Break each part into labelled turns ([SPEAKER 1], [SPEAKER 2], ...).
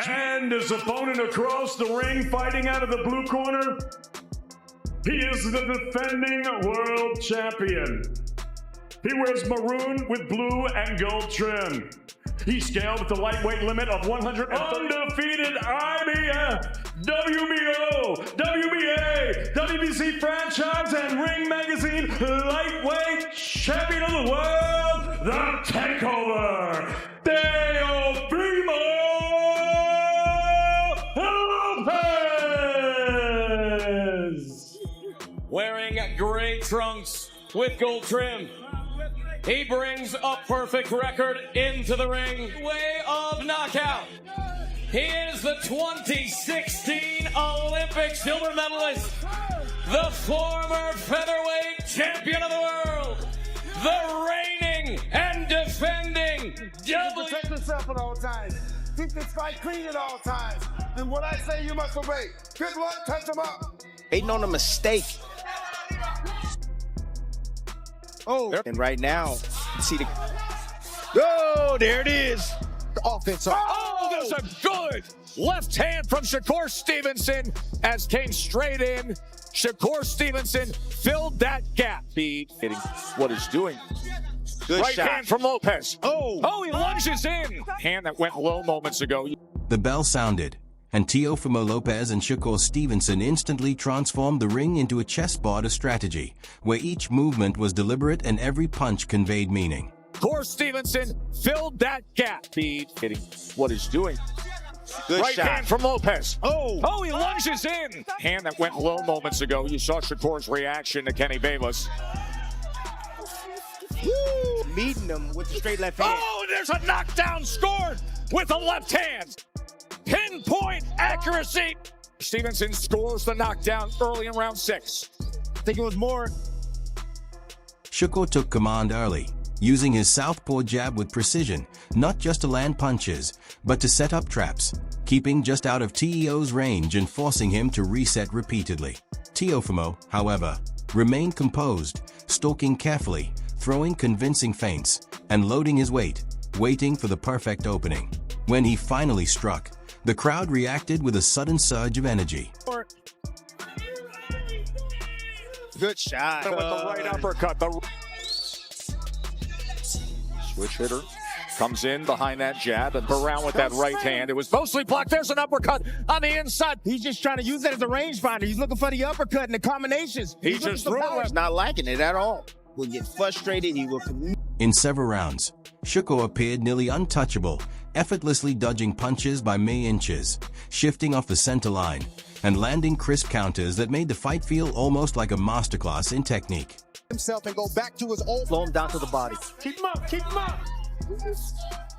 [SPEAKER 1] And his opponent across the ring, fighting out of the blue corner, he is the defending world champion. He wears maroon with blue and gold trim. He scaled at the lightweight limit of 100. Undefeated IBF, WBO, WBA, WBC franchise, and Ring Magazine lightweight champion of the world, the Takeover, Teofimo Lopez.
[SPEAKER 2] Wearing gray trunks with gold trim, he brings a perfect record into the ring. Way of knockout. He is the 2016 Olympic silver medalist, the former featherweight champion of the world, the reigning and defending
[SPEAKER 3] Protect yourself at all times. Keep this fight clean at all times. And what I say, you must obey. Good luck, touch him up.
[SPEAKER 4] Ain't on a mistake. Oh, and right now, you see the. Oh, there it is. The offense.
[SPEAKER 5] Oh, there's a good left hand from Shakur Stevenson as came straight in. Shakur Stevenson filled that gap. Hitting what he's doing.
[SPEAKER 4] Good
[SPEAKER 5] right
[SPEAKER 4] shot.
[SPEAKER 5] hand from Lopez.
[SPEAKER 4] Oh,
[SPEAKER 5] he lunges in. Hand that went low moments ago.
[SPEAKER 6] The bell sounded, and Teofimo Lopez and Shakur Stevenson instantly transformed the ring into a chessboard of strategy, where each movement was deliberate and every punch conveyed meaning.
[SPEAKER 5] Shakur Stevenson filled that gap. Hitting what he's doing.
[SPEAKER 4] good
[SPEAKER 5] right
[SPEAKER 4] shot.
[SPEAKER 5] hand from Lopez.
[SPEAKER 4] Oh,
[SPEAKER 5] He lunges in. Hand that went low moments ago. You saw Shakur's reaction to Kenny Bayless.
[SPEAKER 4] woo, meeting him with the straight left hand.
[SPEAKER 5] Oh, there's a knockdown scored with the left hand. Pinpoint accuracy. Stevenson scores the knockdown early in round 6.
[SPEAKER 4] I think it was more.
[SPEAKER 6] Shakur took command early, using his southpaw jab with precision, not just to land punches, but to set up traps, keeping just out of Teo's range and forcing him to reset repeatedly. Teofimo, however, remained composed, stalking carefully, throwing convincing feints, and loading his weight, waiting for the perfect opening. When he finally struck, the crowd reacted with a sudden surge of energy.
[SPEAKER 4] Good shot.
[SPEAKER 5] With the right uppercut. The switch hitter comes in behind that jab and around with that right hand. It was mostly blocked. There's an uppercut on the inside.
[SPEAKER 7] He's just trying to use that as a rangefinder. He's looking for the uppercut and the combinations.
[SPEAKER 5] He just threw it.
[SPEAKER 4] He's not liking it at all. Will get frustrated. He will.
[SPEAKER 6] In several rounds, Shakur appeared nearly untouchable, effortlessly dodging punches by mere inches, shifting off the center line, and landing crisp counters that made the fight feel almost like a masterclass in technique.
[SPEAKER 3] Himself and go back to his old.
[SPEAKER 4] Slow him down to the body.
[SPEAKER 7] Keep him up, keep him up.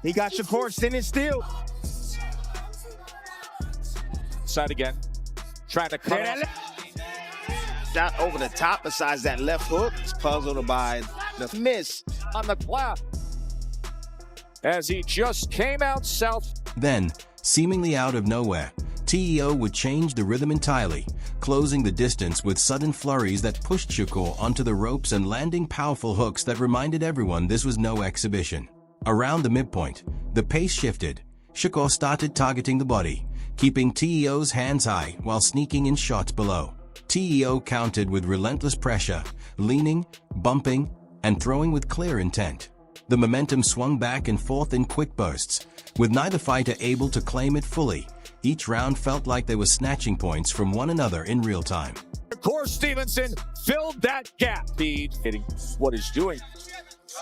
[SPEAKER 7] He got Shakur sitting still.
[SPEAKER 5] Side again. Trying to cut it.
[SPEAKER 4] Shot over the top besides that left hook. He's puzzled by the miss.
[SPEAKER 5] On the clap. As he just came out south.
[SPEAKER 6] Then, seemingly out of nowhere, Teo would change the rhythm entirely, closing the distance with sudden flurries that pushed Shakur onto the ropes and landing powerful hooks that reminded everyone this was no exhibition. Around the midpoint, the pace shifted. Shakur started targeting the body, keeping Teo's hands high while sneaking in shots below. Teo countered with relentless pressure, leaning, bumping, and throwing with clear intent. The momentum swung back and forth in quick bursts, with neither fighter able to claim it fully. Each round felt like they were snatching points from one another in real time.
[SPEAKER 5] Shakur Stevenson filled that gap. Hitting what he's doing.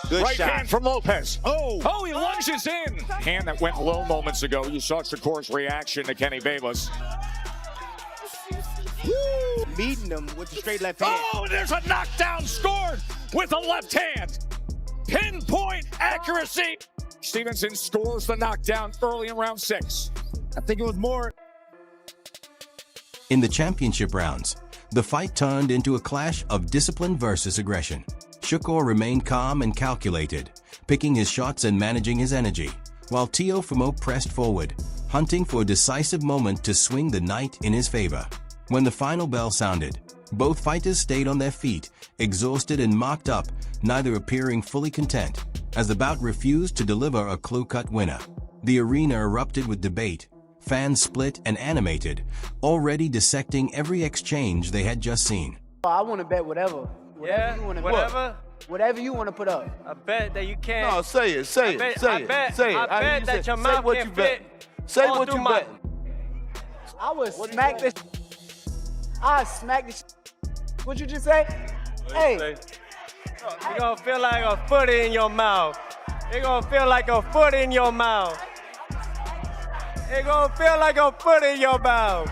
[SPEAKER 4] Good
[SPEAKER 5] right
[SPEAKER 4] shot.
[SPEAKER 5] hand from Lopez. He lunges in. Hand that went low moments ago. You saw Shakur's reaction to Kenny Bayless.
[SPEAKER 4] Woo, meeting him with the straight left hand.
[SPEAKER 5] There's a knockdown scored with the left hand. Pinpoint accuracy. Stevenson scores the knockdown early in round 6.
[SPEAKER 7] I think it was more.
[SPEAKER 6] In the championship rounds, the fight turned into a clash of discipline versus aggression. Shakur remained calm and calculated, picking his shots and managing his energy, while Teofimo pressed forward, hunting for a decisive moment to swing the night in his favor. When the final bell sounded, both fighters stayed on their feet, exhausted and marked up, neither appearing fully content, as the bout refused to deliver a clear-cut winner. The arena erupted with debate, fans split and animated, already dissecting every exchange they had just seen.
[SPEAKER 8] I want to bet whatever. Whatever you want to
[SPEAKER 9] whatever.
[SPEAKER 8] Whatever you want to put up.
[SPEAKER 9] I bet that you can't.
[SPEAKER 7] No, say it, say it, say it.
[SPEAKER 9] I bet that your mouth can fit.
[SPEAKER 7] Say what you bet.
[SPEAKER 8] I would smack this. I smack this. What'd you just say? Hey.
[SPEAKER 9] You're gonna feel like a foot in your mouth. You're gonna feel like a foot in your mouth. You're gonna feel like a foot in your mouth.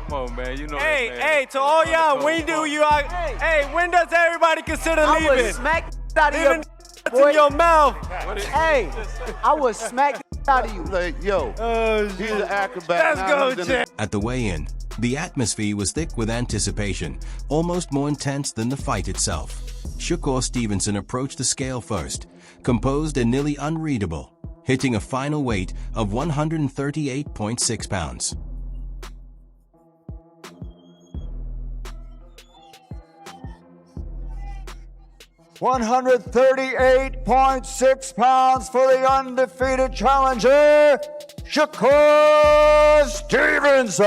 [SPEAKER 10] Come on, man. You know
[SPEAKER 9] Hey,
[SPEAKER 10] that, man.
[SPEAKER 9] hey, to all y'all, when do you are, hey, when does everybody consider leaving?
[SPEAKER 8] I would smack out of
[SPEAKER 9] Leaving
[SPEAKER 8] your
[SPEAKER 9] in your mouth.
[SPEAKER 8] Hey, I would smack out of you.
[SPEAKER 7] Like, yo, he's an acrobat.
[SPEAKER 9] Let's go, Jay.
[SPEAKER 6] At the weigh-in, the atmosphere was thick with anticipation, almost more intense than the fight itself. Shakur Stevenson approached the scale first, composed and nearly unreadable, hitting a final weight of 138.6 pounds.
[SPEAKER 11] £138.6 for the undefeated challenger, Shakur Stevenson.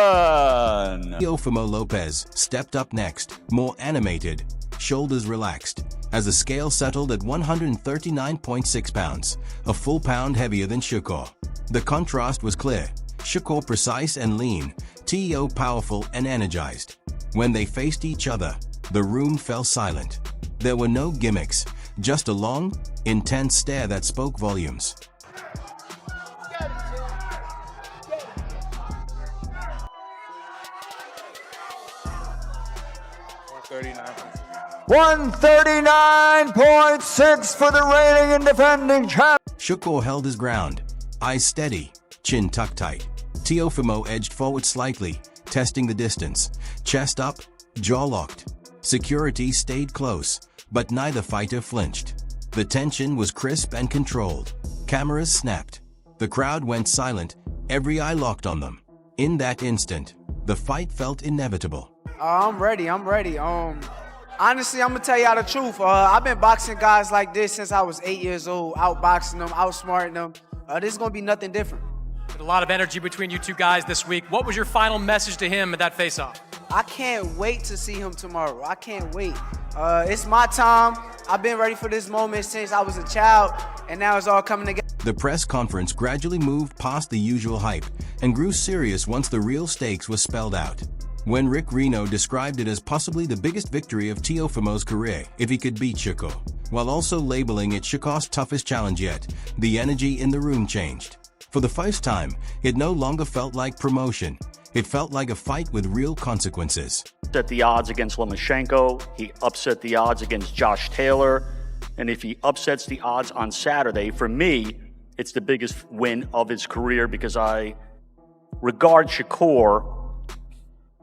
[SPEAKER 6] Teofimo Lopez stepped up next, more animated, shoulders relaxed, as the scale settled at 139.6 pounds, a full pound heavier than Shakur. The contrast was clear. Shakur precise and lean, Teo powerful and energized. When they faced each other, the room fell silent. There were no gimmicks, just a long, intense stare that spoke volumes.
[SPEAKER 11] $139.6 for the reigning and defending champ.
[SPEAKER 6] Shakur held his ground, eyes steady, chin tucked tight. Teofimo edged forward slightly, testing the distance, chest up, jaw locked. Security stayed close, but neither fighter flinched. The tension was crisp and controlled. Cameras snapped. The crowd went silent, every eye locked on them. In that instant, the fight felt inevitable.
[SPEAKER 8] I'm ready. Honestly, I'm gonna tell y'all the truth. I've been boxing guys like this since I was 8 years old, outboxing them, outsmarting them. This is gonna be nothing different.
[SPEAKER 12] A lot of energy between you two guys this week. What was your final message to him at that face-off?
[SPEAKER 8] I can't wait to see him tomorrow. I can't wait. It's my time. I've been ready for this moment since I was a child, and now it's all coming together.
[SPEAKER 6] The press conference gradually moved past the usual hype and grew serious once the real stakes were spelled out. When Rick Reno described it as possibly the biggest victory of Teofimo's career if he could beat Shakur, while also labeling it Shakur's toughest challenge yet, the energy in the room changed. For the first time, it no longer felt like promotion. It felt like a fight with real consequences.
[SPEAKER 13] Upset the odds against Lomachenko, he upset the odds against Josh Taylor, and if he upsets the odds on Saturday, for me, it's the biggest win of his career because I regard Shakur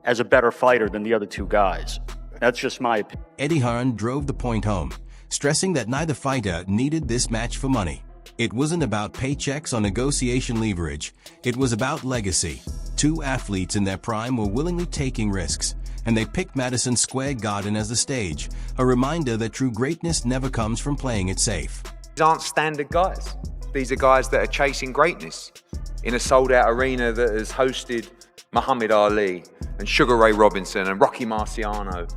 [SPEAKER 13] as a better fighter than the other two guys. That's just my opinion.
[SPEAKER 6] Eddie Hearn drove the point home, stressing that neither fighter needed this match for money. It wasn't about paychecks or negotiation leverage. It was about legacy. Two athletes in their prime were willingly taking risks, and they picked Madison Square Garden as the stage, a reminder that true greatness never comes from playing it safe.
[SPEAKER 14] These aren't standard guys. These are guys that are chasing greatness in a sold-out arena that has hosted Muhammad Ali and Sugar Ray Robinson and Rocky Marciano.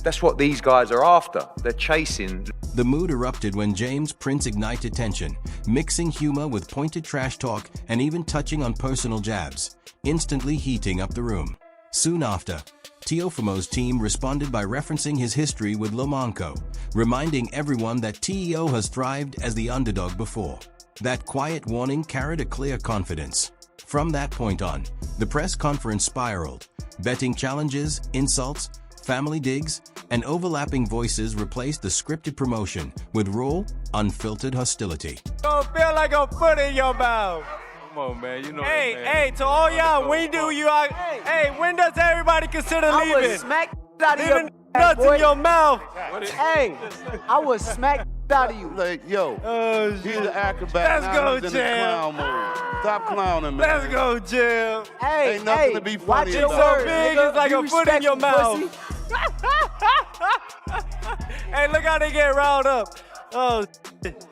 [SPEAKER 14] That's what these guys are after. They're chasing.
[SPEAKER 6] The mood erupted when James Prince ignited tension, mixing humor with pointed trash talk and even touching on personal jabs, instantly heating up the room. Soon after, Teofimo's team responded by referencing his history with Lomachenko, reminding everyone that Teo has thrived as the underdog before. That quiet warning carried a clear confidence. From that point on, the press conference spiraled. Betting challenges, insults, family digs, and overlapping voices replaced the scripted promotion with raw, unfiltered hostility.
[SPEAKER 9] Don't feel like a foot in your mouth.
[SPEAKER 10] Come on, man. You know
[SPEAKER 9] Hey,
[SPEAKER 10] that, man.
[SPEAKER 9] hey, to all y'all, when do you are, hey, when does everybody consider
[SPEAKER 8] I
[SPEAKER 9] leaving?
[SPEAKER 8] would smack out of your
[SPEAKER 9] Leaving nuts in your mouth.
[SPEAKER 8] Hey, I would smack out of you.
[SPEAKER 7] Like, yo, he's an acrobat.
[SPEAKER 9] Let's go,
[SPEAKER 7] he's in the
[SPEAKER 9] Jam.
[SPEAKER 7] clown mode. Stop clowning, man.
[SPEAKER 9] Let's go, Jim.
[SPEAKER 8] Hey,
[SPEAKER 7] Ain't nothing to be
[SPEAKER 8] watch
[SPEAKER 7] funny
[SPEAKER 8] your
[SPEAKER 7] about.
[SPEAKER 9] So
[SPEAKER 8] words,
[SPEAKER 9] big,
[SPEAKER 8] nigga.
[SPEAKER 9] it's like
[SPEAKER 8] Be
[SPEAKER 9] a foot in your
[SPEAKER 8] respectful,
[SPEAKER 9] mouth.
[SPEAKER 8] pussy.
[SPEAKER 9] Hey, look how they get riled up. Oh, shit.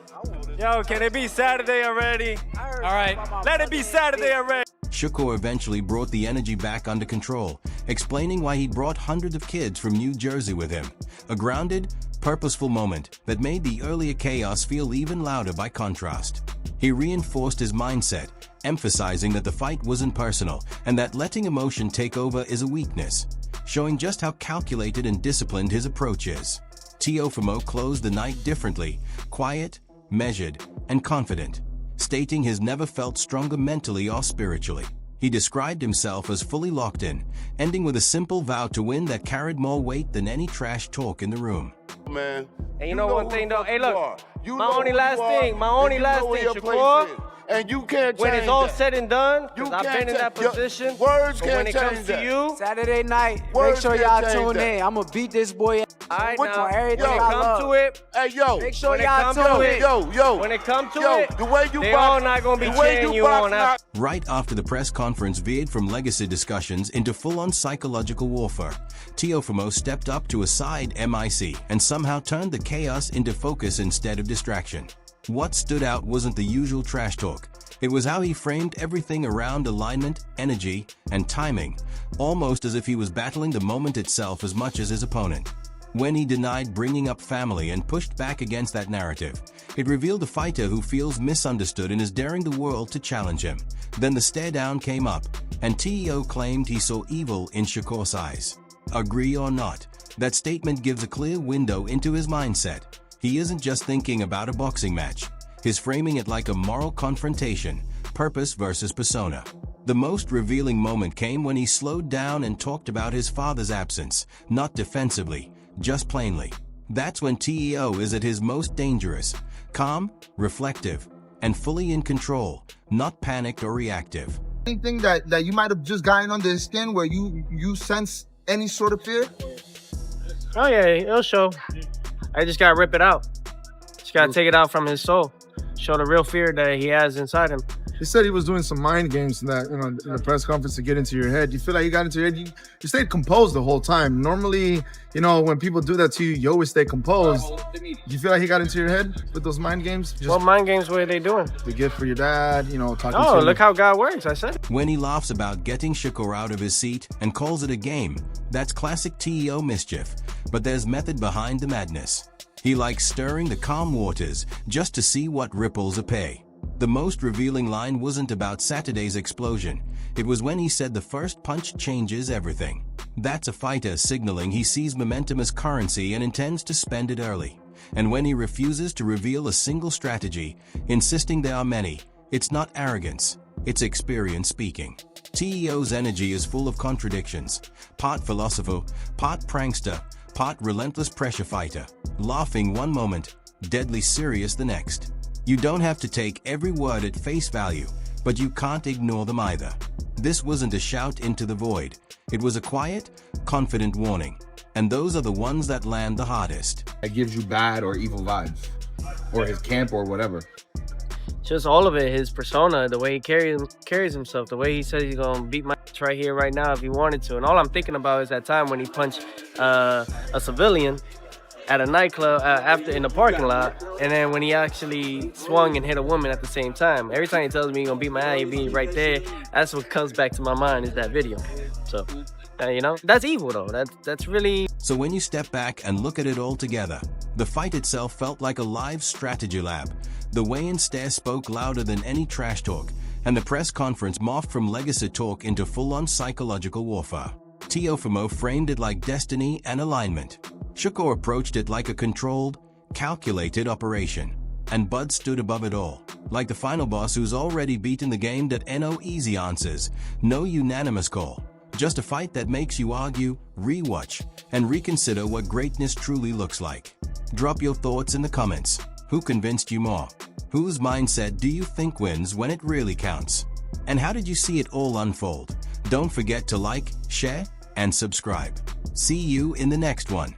[SPEAKER 9] Yo, can it be Saturday already?
[SPEAKER 12] All right.
[SPEAKER 9] Let it be Saturday already.
[SPEAKER 6] Shakur eventually brought the energy back under control, explaining why he brought hundreds of kids from New Jersey with him. A grounded, purposeful moment that made the earlier chaos feel even louder by contrast. He reinforced his mindset, emphasizing that the fight wasn't personal and that letting emotion take over is a weakness, showing just how calculated and disciplined his approach is. Teofimo closed the night differently, quiet, measured, and confident, stating he's never felt stronger mentally or spiritually. He described himself as fully locked in, ending with a simple vow to win that carried more weight than any trash talk in the room.
[SPEAKER 3] Man,
[SPEAKER 9] and you know one thing though, hey look, my only last thing, Shakur,
[SPEAKER 3] and you can't change
[SPEAKER 9] when it's all
[SPEAKER 3] that.
[SPEAKER 9] said and done, because I've been in that position,
[SPEAKER 3] words
[SPEAKER 9] but
[SPEAKER 3] can't
[SPEAKER 9] when it
[SPEAKER 3] change
[SPEAKER 9] comes
[SPEAKER 3] that.
[SPEAKER 9] to you,
[SPEAKER 8] Saturday night,
[SPEAKER 3] Words
[SPEAKER 8] make sure
[SPEAKER 3] can't
[SPEAKER 8] y'all
[SPEAKER 3] change
[SPEAKER 8] tune
[SPEAKER 3] that.
[SPEAKER 8] in. I'm gonna beat this boy.
[SPEAKER 9] Alright
[SPEAKER 8] When
[SPEAKER 9] now,
[SPEAKER 8] everything
[SPEAKER 9] when it
[SPEAKER 8] I
[SPEAKER 9] comes
[SPEAKER 8] love.
[SPEAKER 9] to it,
[SPEAKER 3] Hey, yo.
[SPEAKER 8] Make sure
[SPEAKER 9] when it
[SPEAKER 8] y'all
[SPEAKER 9] comes to
[SPEAKER 8] tune
[SPEAKER 9] it,
[SPEAKER 8] in.
[SPEAKER 3] Yo.
[SPEAKER 9] when it comes to
[SPEAKER 3] Yo,
[SPEAKER 9] it,
[SPEAKER 3] the way you
[SPEAKER 9] they
[SPEAKER 3] box,
[SPEAKER 9] all not gonna be
[SPEAKER 3] the way
[SPEAKER 9] cheering
[SPEAKER 3] you
[SPEAKER 9] you on
[SPEAKER 3] box
[SPEAKER 9] after.
[SPEAKER 6] Right after the press conference veered from legacy discussions into full-on psychological warfare, Teofimo stepped up to a side MIC and somehow turned the chaos into focus instead of distraction. What stood out wasn't the usual trash talk. It was how he framed everything around alignment, energy, and timing, almost as if he was battling the moment itself as much as his opponent. When he denied bringing up family and pushed back against that narrative, it revealed a fighter who feels misunderstood and is daring the world to challenge him. Then the stare down came up, and Teo claimed he saw evil in Shakur's eyes. Agree or not, that statement gives a clear window into his mindset. He isn't just thinking about a boxing match. He's framing it like a moral confrontation, purpose versus persona. The most revealing moment came when he slowed down and talked about his father's absence, not defensively, just plainly. That's when Teo is at his most dangerous, calm, reflective, and fully in control, not panicked or reactive.
[SPEAKER 3] Anything that you might have just gotten under his skin where you sense any sort of fear?
[SPEAKER 9] Oh yeah, it'll show. I just gotta rip it out. Just gotta take it out from his soul. Show the real fear that he has inside him.
[SPEAKER 3] He said he was doing some mind games in the press conference to get into your head. You feel like you got into your head? You stayed composed the whole time. Normally, when people do that to you, you always stay composed. You feel like he got into your head with those mind games?
[SPEAKER 9] What mind games were they doing?
[SPEAKER 3] The gift for your dad, talking to
[SPEAKER 9] Oh,
[SPEAKER 3] him.
[SPEAKER 9] look how God works, I said.
[SPEAKER 6] When he laughs about getting Shakur out of his seat and calls it a game, that's classic Teo mischief, but there's method behind the madness. He likes stirring the calm waters just to see what ripples apay. The most revealing line wasn't about Saturday's explosion. It was when he said the first punch changes everything. That's a fighter signaling he sees momentum as currency and intends to spend it early. And when he refuses to reveal a single strategy, insisting there are many, it's not arrogance, it's experience speaking. Teo's energy is full of contradictions. Part philosopher, part prankster, part relentless pressure fighter, laughing one moment, deadly serious the next. You don't have to take every word at face value, but you can't ignore them either. This wasn't a shout into the void. It was a quiet, confident warning. And those are the ones that land the hardest.
[SPEAKER 15] It gives you bad or evil vibes, or his camp or whatever.
[SPEAKER 9] Just all of it, his persona, the way he carries himself, the way he says he's gonna beat my ass right here, right now if he wanted to. And all I'm thinking about is that time when he punched a civilian at a nightclub in the parking lot, and then when he actually swung and hit a woman at the same time. Every time he tells me he's gonna beat my ass, he'll be right there. That's what comes back to my mind is that video. So, that's evil though. That's really...
[SPEAKER 6] So when you step back and look at it all together, the fight itself felt like a live strategy lab. The weigh-in stare spoke louder than any trash talk, and the press conference morphed from legacy talk into full-on psychological warfare. Teofimo framed it like destiny and alignment. Shakur approached it like a controlled, calculated operation. And Bud stood above it all, like the final boss who's already beaten the game that no easy answers, no unanimous call. Just a fight that makes you argue, rewatch, and reconsider what greatness truly looks like. Drop your thoughts in the comments. Who convinced you more? Whose mindset do you think wins when it really counts? And how did you see it all unfold? Don't forget to like, share, and subscribe. See you in the next one.